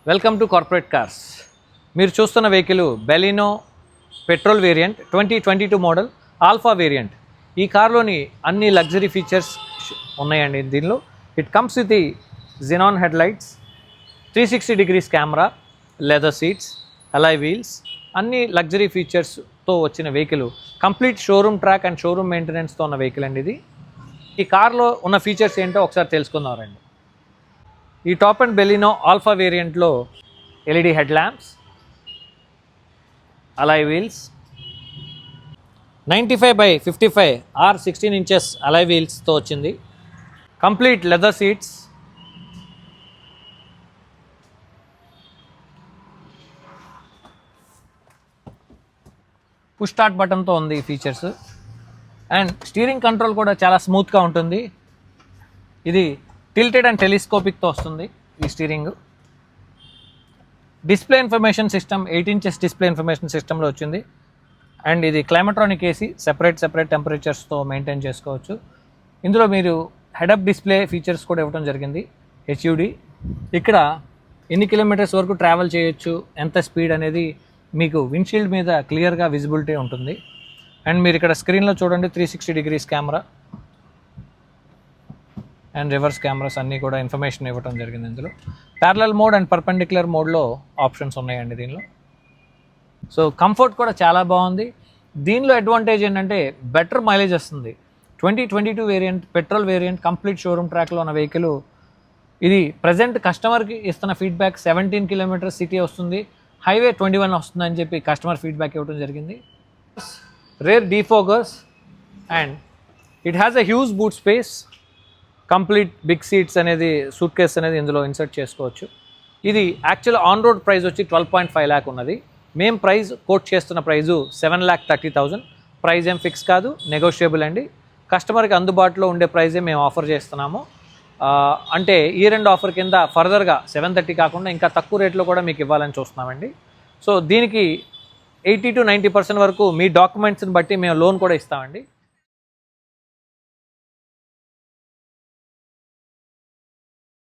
Welcome to corporate cars. మీరు చూస్తున్న vehicle Baleno petrol variant 2022 model alpha variant. ఈ కార్లోని అన్ని లగ్జరీ ఫీచర్స్ ఉన్నాయండి. దీనిలో it comes with the xenon head lights, 360 degrees camera, leather seats, alloy wheels, అన్ని luxury ఫీచర్స్తో వచ్చిన vehicle. Complete showroom track and showroom మెయింటెనెన్స్తో ఉన్న వెహికల్ అండి ఇది. ఈ కార్లో ఉన్న ఫీచర్స్ ఏంటో ఒకసారి తెలుసుకుందాం రండి. ఈ టాప్ అండ్ బెలినో ఆల్ఫా వేరియంట్లో LED head lamps, alloy wheels, 95/55 16 inches alloy వీల్స్తో వచ్చింది. Complete leather seats, push start బటన్తో ఉంది ఈ ఫీచర్స్. అండ్ స్టీరింగ్ కంట్రోల్ కూడా చాలా స్మూత్గా ఉంటుంది. ఇది టిల్టెడ్ అండ్ టెలిస్కోపిక్తో వస్తుంది ఈ steering. Display information system 8 inches display information సిస్టంలో వచ్చింది. అండ్ ఇది క్లైమాట్రానిక్ ఏసీ, సెపరేట్ టెంపరేచర్స్తో మెయింటైన్ చేసుకోవచ్చు. ఇందులో మీరు హెడప్ డిస్ప్లే ఫీచర్స్ కూడా ఇవ్వడం జరిగింది, HUD. ఇక్కడ ఎన్ని కిలోమీటర్స్ వరకు ట్రావెల్ చేయొచ్చు, ఎంత స్పీడ్ అనేది మీకు విండ్షీల్డ్ మీద క్లియర్గా విజిబిలిటీ ఉంటుంది. అండ్ మీరు ఇక్కడ స్క్రీన్లో చూడండి, 360 degrees camera and reverse cameras అన్నీ కూడా ఇన్ఫర్మేషన్ ఇవ్వడం జరిగింది. ఇందులో ప్యారలల్ మోడ్ అండ్ పర్పెండిక్యులర్ మోడ్లో ఆప్షన్స్ ఉన్నాయండి దీనిలో. సో కంఫర్ట్ కూడా చాలా బాగుంది. దీనిలో అడ్వాంటేజ్ ఏంటంటే బెటర్ మైలేజ్ వస్తుంది. 2022 variant petrol variant, complete showroom ట్రాక్లో ఉన్న వెహికల్ ఇది. ప్రజెంట్ కస్టమర్కి ఇస్తున్న ఫీడ్బ్యాక్ 17 కిలోమీటర్స్ సిటీ వస్తుంది, హైవే 21 వస్తుందని చెప్పి కస్టమర్ ఫీడ్బ్యాక్ ఇవ్వడం జరిగింది. Rear defoggers and it has a huge boot space. Complete big seats అనేది, సూట్ కేస్ అనేది ఇందులో ఇన్సర్ట్ చేసుకోవచ్చు. ఇది యాక్చువల్ ఆన్ రోడ్ ప్రైస్ వచ్చి 12.5 lakh ఉన్నది. మేము ప్రైస్ కోట్ చేస్తున్న ప్రైజు 7,30,000. ప్రైజ్ ఏం ఫిక్స్ కాదు, నెగోషియబుల్ అండి. కస్టమర్కి అందుబాటులో ఉండే ప్రైజే మేము ఆఫర్ చేస్తున్నాము. అంటే ఈ రెండు ఆఫర్ కింద ఫర్దర్గా 730 కాకుండా ఇంకా తక్కువ రేట్లో కూడా మీకు ఇవ్వాలని చూస్తున్నామండి. సో దీనికి 80 to 90% వరకు మీ డాక్యుమెంట్స్ని బట్టి మేము లోన్ కూడా ఇస్తామండి.